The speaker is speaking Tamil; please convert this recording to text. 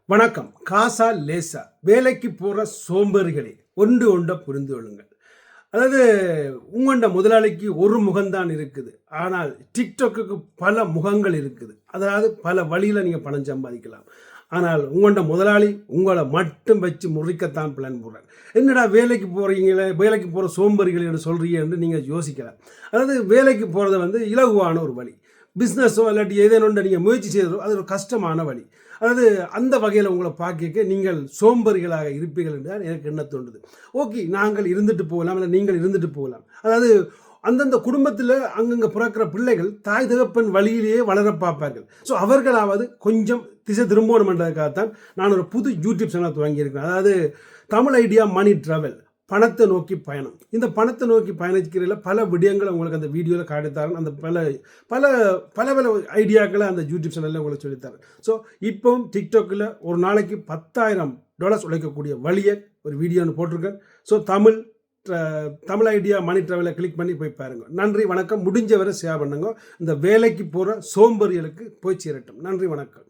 வணக்கம். காசா லேசா வேலைக்கு போற சோம்பேறிகளே ஒன்று ஒண்ட புரிந்து கொள்ளுங்கள். அதாவது உங்கண்ட முதலாளிக்கு ஒரு முகம்தான் இருக்குது. ஆனால் டிக்டாக்குக்கு பல முகங்கள் இருக்குது. அதாவது பல வழியில நீங்க பணம் சம்பாதிக்கலாம். ஆனால் உங்கண்ட முதலாளி உங்கள மட்டும் வச்சு முறிக்கத்தான் பிளான் போடுறார். என்னடா வேலைக்கு போறீங்களே, வேலைக்கு போற சோம்பேறிகள் என்று சொல்றீங்க என்று நீங்க யோசிக்கலாம். அதாவது வேலைக்கு போறது இலகுவான ஒரு வழி. பிஸ்னஸோ இல்லாட்டி ஏதேனும் ஒன்றை நீங்க முயற்சி செய்யறதோ அது ஒரு கஷ்டமான வழி. அதாவது அந்த வகையில் உங்களை பார்க்க நீங்கள் சோம்பேறிகளாக இருப்பீர்கள் என்றால் எனக்கு என்ன தோன்றுது. ஓகே, நாங்கள் இருந்துட்டு போகலாம், இல்லை நீங்கள் இருந்துட்டு போகலாம். அதாவது அந்தந்த குடும்பத்தில் அங்கங்கே பிறக்கிற பிள்ளைகள் தாய் தகப்பன் வழியிலேயே வளர பார்ப்பார்கள். ஸோ அவர்களாவது கொஞ்சம் திசை திரும்பணும் என்றதுக்காகத்தான் நான் ஒரு புது யூடியூப் சேனல் துவங்கியிருக்கிறேன். அதாவது தமிழ் ஐடியா மணி ட்ராவல், பணத்தை நோக்கி பயணம். இந்த பணத்தை நோக்கி பயணிக்கிறதுல பல விடயங்களை உங்களுக்கு அந்த வீடியோவில் காட்டித்தாரன். அந்த பல பல பல பல ஐடியாக்களை அந்த யூடியூப் சேனலில் உங்களுக்கு சொல்லித்தரேன். ஸோ இப்போவும் டிக்டாக்கில் ஒரு நாளைக்கு $10,000 உழைக்கக்கூடிய வழியை ஒரு வீடியோன்னு போட்டிருக்கேன். ஸோ தமிழ் ஐடியா மணி ட்ராவலை கிளிக் பண்ணி போய் பாருங்க. நன்றி, வணக்கம். முடிஞ்ச வரை ஷேர் பண்ணுங்க. இந்த வேலைக்கு போகிற சோம்பேறிகளுக்கு போய் சேரட்டும். நன்றி, வணக்கம்.